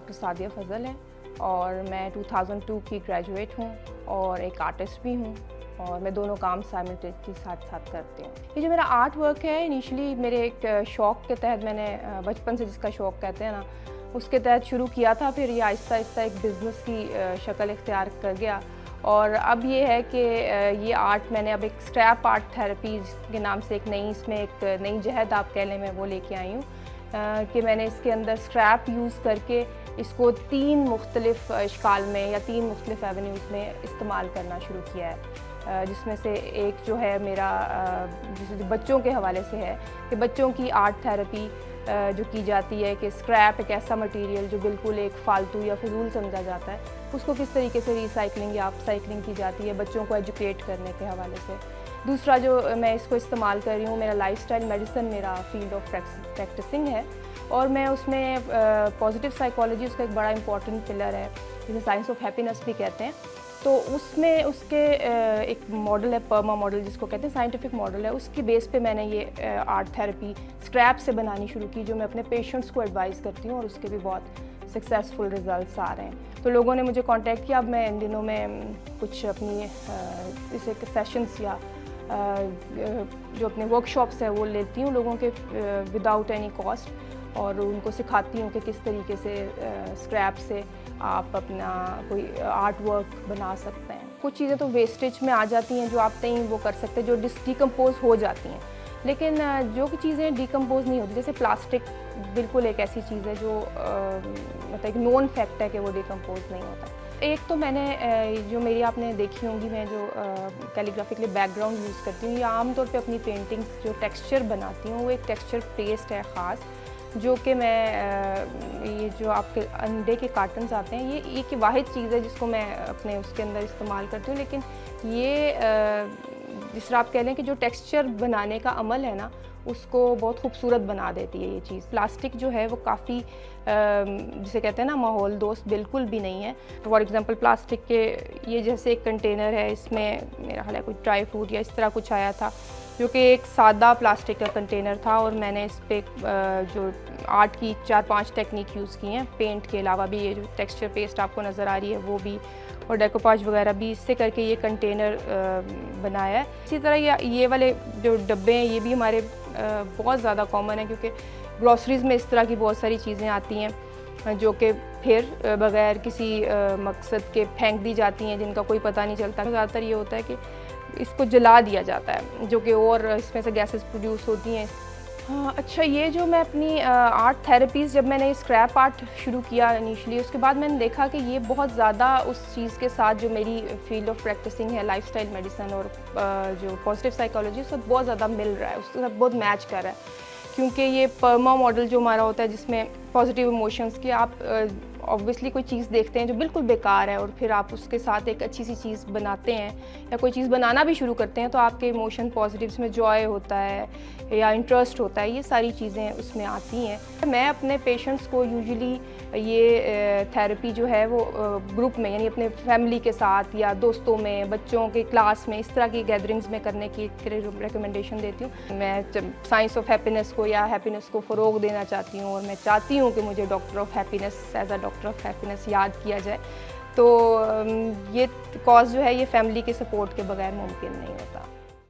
Doctor Sadia फजल है और मैं 2002 की ग्रेजुएट हूँ और एक आर्टिस्ट भी हूँ और मैं दोनों काम साइमल्टेनियसली साथ साथ करती हूँ। ये जो मेरा आर्ट वर्क है इनिशियली मेरे एक शौक़ के तहत, मैंने बचपन से जिसका शौक़ कहते हैं ना, उसके तहत शुरू किया था। फिर ये आहिस्ता आहिस्ता एक बिज़नेस की शक्ल इख्तियार कर गया और अब ये है कि ये आर्ट मैंने अब एक स्क्रैप आर्ट थेरेपी के नाम से एक नई, इसमें एक नई जहद आप कह लें, मैं वो लेके आई हूँ कि मैंने इसके अंदर स्क्रैप यूज़ करके इसको 3 मुख्तलिफ़ अशकाल में या 3 मुख्तलिफ़ एवेन्यूज़ में इस्तेमाल करना शुरू किया है। जिसमें से एक जो है मेरा जैसे बच्चों के हवाले से है कि बच्चों की आर्ट थेरेपी जो की जाती है कि स्क्रैप एक ऐसा मटेरियल जो बिल्कुल एक फ़ालतू या फिजूल समझा जाता है, उसको किस तरीके से रिसाइकलिंग या अपसाइकलिंग की जाती है बच्चों को एजुकेट करने के हवाले से। दूसरा जो मैं इसको इस्तेमाल कर रही हूँ, मेरा लाइफस्टाइल मेडिसिन मेरा फील्ड ऑफ प्रैक्टिसिंग है और मैं उसमें पॉजिटिव साइकोलॉजी उसका एक बड़ा इंपॉर्टेंट पिलर है, जिसे साइंस ऑफ हैप्पीनेस भी कहते हैं। तो उसमें उसके एक मॉडल है, परमा मॉडल जिसको कहते हैं, साइंटिफिक मॉडल है, उसकी बेस पे मैंने ये आर्ट थेरेपी स्क्रैप से बनानी शुरू की, जो मैं अपने पेशेंट्स को एडवाइस करती हूँ और उसके भी बहुत सक्सेसफुल रिजल्ट्स आ रहे हैं। तो लोगों ने मुझे कांटेक्ट किया। अब मैं इन दिनों में कुछ अपनी जैसे सेशंस या जो अपने वर्कशॉप्स है वो लेती हूँ लोगों के विदाउट एनी कॉस्ट और उनको सिखाती हूँ कि किस तरीके से स्क्रैप से आप अपना कोई आर्ट वर्क बना सकते हैं। कुछ चीज़ें तो वेस्टेज में आ जाती हैं जो आप नहीं वो कर सकते, जो डिकम्पोज हो जाती हैं, लेकिन जो कि चीज़ें डिकम्पोज नहीं होती, जैसे प्लास्टिक बिल्कुल एक ऐसी चीज़ है जो मतलब एक नोन फैक्ट है कि वो डिकम्पोज नहीं होता। एक तो मैंने जो मेरी आपने देखी होंगी, मैं जो कैलीग्राफी के लिए बैकग्राउंड यूज़ करती हूँ या आमतौर पे अपनी पेंटिंग्स जो टेक्सचर बनाती हूँ वो एक टेक्सचर पेस्ट है ख़ास, जो कि मैं ये जो आपके अंडे के कार्टन्स आते हैं, ये एक वाहिद चीज़ है जिसको मैं अपने उसके अंदर इस्तेमाल करती हूँ। लेकिन ये जिस तरह आप कह लें कि जो टेक्सचर बनाने का अमल है ना, उसको बहुत खूबसूरत बना देती है ये चीज़। प्लास्टिक जो है वो काफ़ी जिसे कहते हैं ना माहौल दोस्त बिल्कुल भी नहीं है। फॉर एग्ज़ाम्पल प्लास्टिक के ये जैसे एक कंटेनर है, इसमें मेरा ख्याल है कुछ ड्राई फ्रूट या इस तरह कुछ आया था, जो कि एक सादा प्लास्टिक का कंटेनर था और मैंने इस पर जो आर्ट की 4-5 टेक्निक यूज़ की हैं, पेंट के अलावा भी ये जो टेक्सचर पेस्ट आपको नज़र आ रही है वो भी, और डेकोपाज वगैरह भी, इससे करके ये कंटेनर बनाया है। इसी तरह ये वाले जो डब्बे हैं ये भी हमारे बहुत ज़्यादा कॉमन है, क्योंकि ग्रॉसरीज़ में इस तरह की बहुत सारी चीज़ें आती हैं जो कि फिर बग़ैर किसी मकसद के फेंक दी जाती हैं, जिनका कोई पता नहीं चलता। ज़्यादातर ये होता है कि इसको जला दिया जाता है, जो कि और इसमें से गैसेस प्रोड्यूस होती हैं। हाँ, अच्छा, ये जो मैं अपनी आर्ट थेरेपीज़, जब मैंने स्क्रैप आर्ट शुरू किया इनिशियली, उसके बाद मैंने देखा कि ये बहुत ज़्यादा उस चीज़ के साथ जो मेरी फील्ड ऑफ प्रैक्टिसिंग है, लाइफस्टाइल मेडिसिन और जो पॉजिटिव साइकोलॉजी, उससे बहुत ज़्यादा मिल रहा है, उसके साथ बहुत मैच कर रहा है। क्योंकि ये परमा मॉडल जो हमारा होता है, जिसमें पॉजिटिव इमोशंस की आप ऑब्वियसली कोई चीज़ देखते हैं जो बिल्कुल बेकार है और फिर आप उसके साथ एक अच्छी सी चीज़ बनाते हैं या कोई चीज़ बनाना भी शुरू करते हैं, तो आपके इमोशन पॉजिटिव, इसमें जॉय होता है या इंटरेस्ट होता है, ये सारी चीज़ें उसमें आती हैं। मैं अपने पेशेंट्स को यूजुअली ये थेरेपी जो है वो ग्रुप में, यानी अपने फैमिली के साथ या दोस्तों में, बच्चों के क्लास में, इस तरह की गैदरिंग्स में करने की रिकमेंडेशन देती हूँ। मैं साइंस ऑफ हैप्पीनेस को या हैप्पीनेस को फ़रोग़ देना चाहती हूँ और मैं चाहती हूँ कि मुझे doctor of happiness, as a doctor of happiness याद किया जाए। तो ये कॉज़ जो है ये फैमिली के सपोर्ट के बगैर मुमकिन नहीं होता।